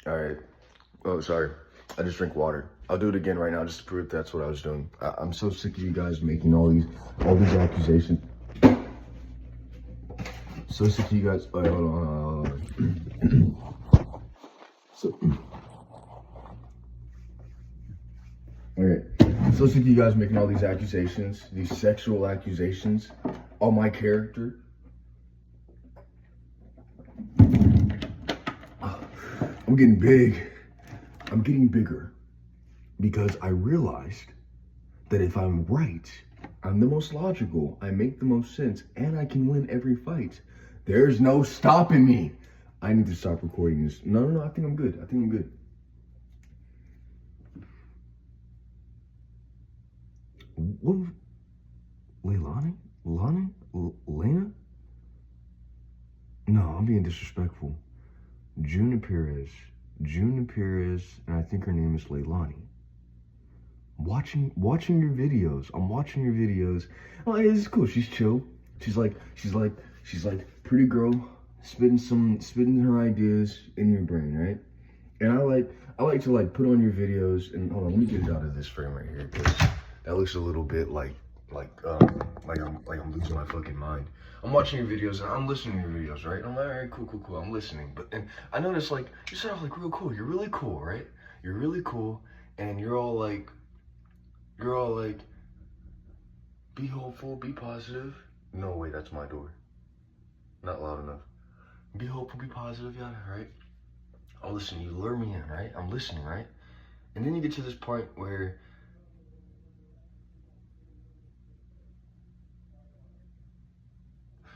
All right. Oh, sorry. I just drink water. I'll do it again right now just to prove that's what I was doing. I'm so sick of you guys making all these accusations. So sick of you guys. All right, hold on. All right. So sick of you guys making all these accusations, these sexual accusations on my character. I'm getting big. I'm getting bigger because I realized that if I'm right, I'm the most logical, I make the most sense, and I can win every fight. There's no stopping me. I need to stop recording this. No, I think I'm good. What? Leilani? Lana? Lena? No, I'm being disrespectful. June Perez, and I think her name is Leilani. Watching your videos. I'm watching your videos. Oh, it's cool. She's chill. She's like pretty girl, spitting her ideas in your brain, right? And I like to like put on your videos and hold on, let me get it out of this frame right here because that looks a little bit like I'm losing my fucking mind. I'm watching your videos and I'm listening to your videos, right? And I'm like, all right, cool. I'm listening. But and I noticed like you start off like real cool. You're really cool, right? You're really cool, and you're all like, be hopeful, be positive. No, wait, that's my door. Not loud enough. Be hopeful, be positive, yeah, right? Oh, listen, you lure me in, right? I'm listening, right? And then you get to this point where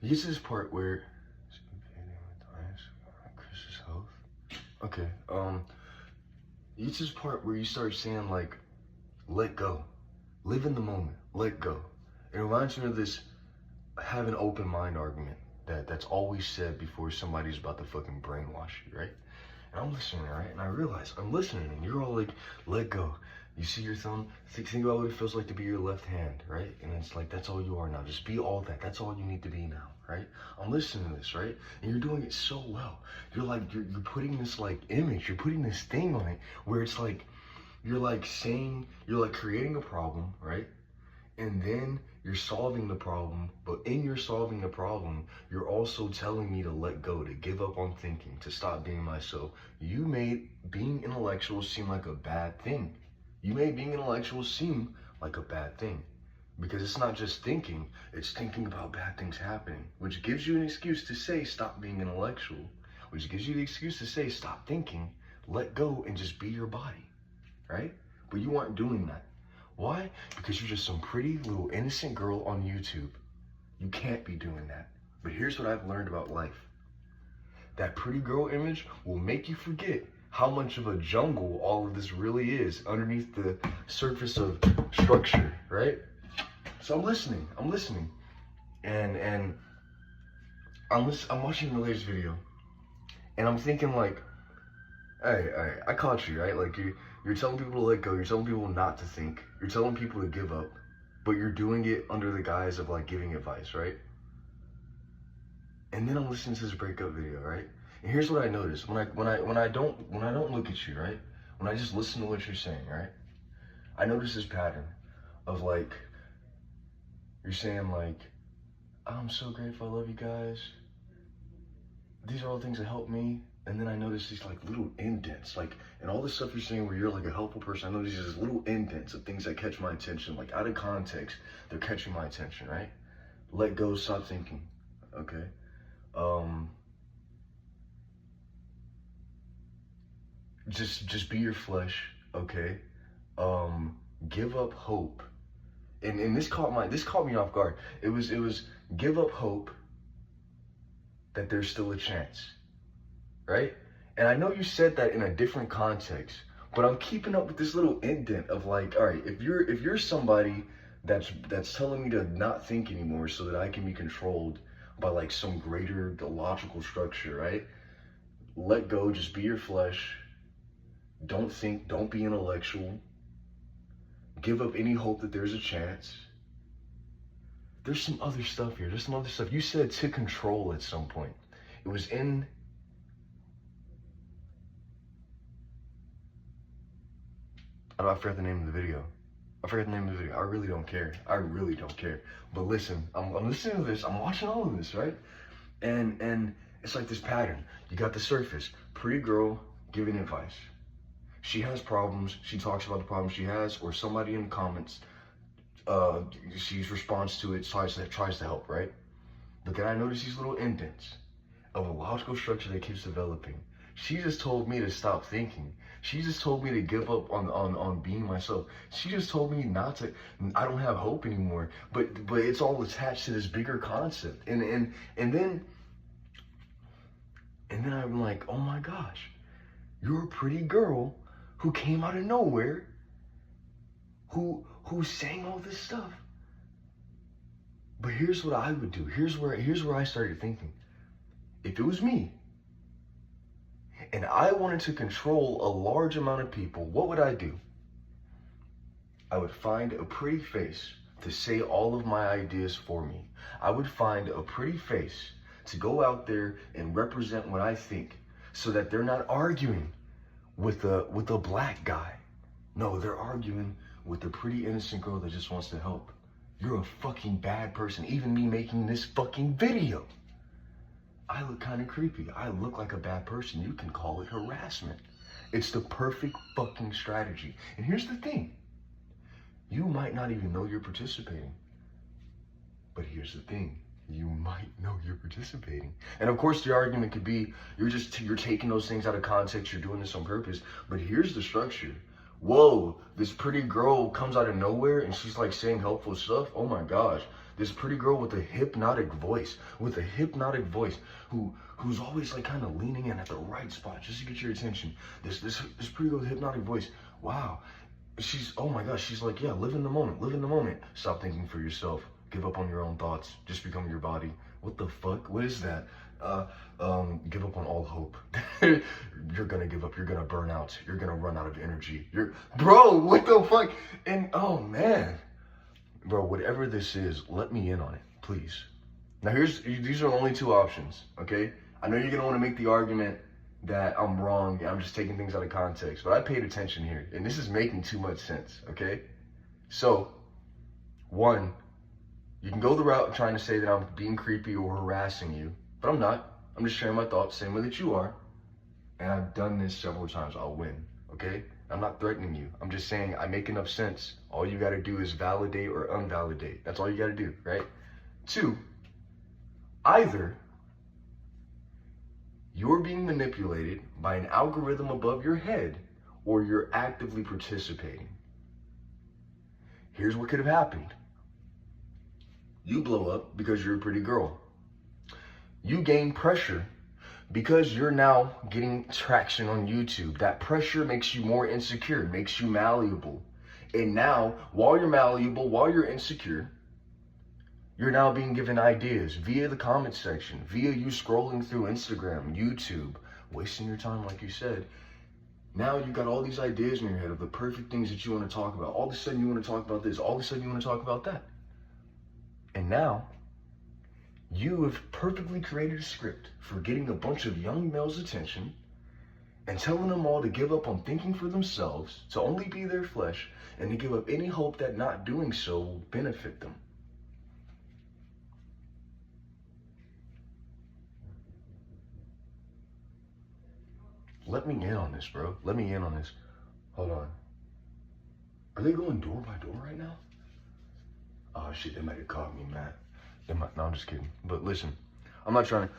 Chris's health. Okay, you get to this part where you start saying like, let go, live in the moment, let go. It reminds me of this have an open mind argument that's always said before somebody's about to fucking brainwash you, right? And I'm listening, right? And I realize I'm listening, and you're all like, let go. You see your thumb? Think about what it feels like to be your left hand, right? And it's like, that's all you are now. Just be all that. That's all you need to be now, right? I'm listening to this, right? And you're doing it so well. You're like, you're putting this like image, you're putting this thing on it where it's like, you're like creating a problem, right? And then you're solving the problem, but in your solving the problem, you're also telling me to let go, to give up on thinking, to stop being myself. You made being intellectual seem like a bad thing. You made being intellectual seem like a bad thing. Because it's not just thinking, it's thinking about bad things happening, which gives you an excuse to say stop being intellectual, which gives you the excuse to say stop thinking, let go, and just be your body, right? But you aren't doing that. Why? Because you're just some pretty little innocent girl on YouTube. You can't be doing that. But here's what I've learned about life. That pretty girl image will make you forget how much of a jungle all of this really is underneath the surface of structure, right? So I'm listening. And I'm watching the latest video. And I'm thinking like, hey, I caught you, right? Like you're telling people to let go, you're telling people not to think, you're telling people to give up, but you're doing it under the guise of like giving advice, right? And then I'm listening to this breakup video, right? And here's what I noticed. When I don't look at you, right? When I just listen to what you're saying, right? I notice this pattern of like, you're saying like, I'm so grateful, I love you guys. These are all the things that help me. And then I notice these like little indents, like, and all this stuff you're saying where you're like a helpful person, I notice these little indents of things that catch my attention, like out of context, they're catching my attention, right? Let go, stop thinking, okay? Just be your flesh, okay? Give up hope. And this caught me off guard. It was give up hope that there's still a chance. Right? And I know you said that in a different context, but I'm keeping up with this little indent of like, all right, if you're somebody that's telling me to not think anymore so that I can be controlled by like some greater logical structure, right? Let go, just be your flesh. Don't think, don't be intellectual. Give up any hope that there's a chance. There's some other stuff here. There's some other stuff. You said to control at some point. It was in I forgot the name of the video. I forgot the name of the video. I really don't care. I really don't care. But listen, I'm listening to this. I'm watching all of this, right? And it's like this pattern. You got the surface. Pretty girl giving advice. She has problems. She talks about the problems she has, or somebody in the comments, she responds to it, tries to help, right? But then I notice these little indents of a logical structure that keeps developing. She just told me to stop thinking. She just told me to give up on being myself. She just told me not to, I don't have hope anymore. But it's all attached to this bigger concept. And then I'm like, oh my gosh, you're a pretty girl who came out of nowhere, who's saying all this stuff. But here's what I would do. Here's where I started thinking. If it was me, and I wanted to control a large amount of people, what would I do? I would find a pretty face to say all of my ideas for me. I would find a pretty face to go out there and represent what I think, so that they're not arguing with a black guy. No, they're arguing with a pretty innocent girl that just wants to help. You're a fucking bad person. Even me making this fucking video, I look kind of creepy. I look like a bad person. You can call it harassment. It's the perfect fucking strategy. And here's the thing. You might not even know you're participating. But here's the thing. You might know you're participating. And of course the argument could be, you're taking those things out of context. You're doing this on purpose. But here's the structure. Whoa, this pretty girl comes out of nowhere and she's like saying helpful stuff. Oh my gosh. This pretty girl with a hypnotic voice, who's always like kind of leaning in at the right spot just to get your attention. This pretty girl with a hypnotic voice. Wow. Oh my gosh, she's like, yeah, live in the moment. Stop thinking for yourself. Give up on your own thoughts. Just become your body. What the fuck? What is that? Give up on all hope. You're gonna give up. You're gonna burn out. You're gonna run out of energy. Bro, what the fuck? And oh man. Bro, whatever this is, let me in on it, please. Now these are only two options, okay? I know you're gonna wanna make the argument that I'm wrong and I'm just taking things out of context, but I paid attention here and this is making too much sense, okay? So, one, you can go the route of trying to say that I'm being creepy or harassing you, but I'm not. I'm just sharing my thoughts, same way that you are. And I've done this several times, I'll win, okay? I'm not threatening you. I'm just saying I make enough sense. All you gotta do is validate or invalidate. That's all you gotta do, right? Two, either you're being manipulated by an algorithm above your head or you're actively participating. Here's what could have happened. You blow up because you're a pretty girl. You gain pressure because you're now getting traction on YouTube. That pressure makes you more insecure, makes you malleable. And now, while you're malleable, while you're insecure, you're now being given ideas via the comment section, via you scrolling through Instagram, YouTube, wasting your time like you said. Now you got all these ideas in your head of the perfect things that you want to talk about. All of a sudden you want to talk about this. All of a sudden you want to talk about that. And now, you have perfectly created a script for getting a bunch of young males' attention and telling them all to give up on thinking for themselves, to only be their flesh, and to give up any hope that not doing so will benefit them. Let me in on this, bro. Let me in on this. Hold on. Are they going door by door right now? Oh shit, they might have caught me, man. No, I'm just kidding. But listen, I'm not trying to,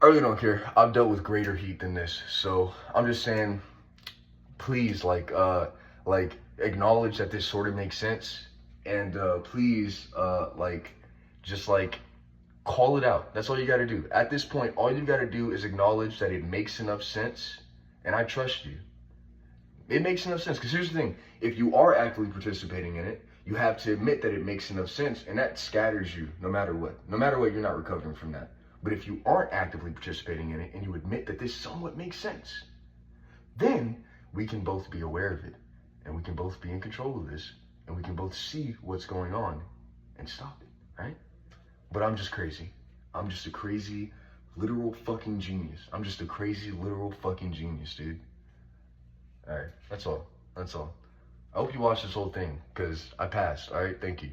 I really don't care. I've dealt with greater heat than this. So I'm just saying, please, acknowledge that this sort of makes sense. And please, just call it out. That's all you got to do. At this point, all you got to do is acknowledge that it makes enough sense. And I trust you. It makes enough sense. Because here's the thing. If you are actively participating in it, you have to admit that it makes enough sense, and that scatters you no matter what. No matter what, you're not recovering from that. But if you aren't actively participating in it and you admit that this somewhat makes sense, then we can both be aware of it, and we can both be in control of this, and we can both see what's going on and stop it, right? But I'm just crazy. I'm just a crazy, literal fucking genius. I'm just a crazy, literal fucking genius, dude. All right, that's all. That's all. I hope you watch this whole thing, because I passed, alright? Thank you.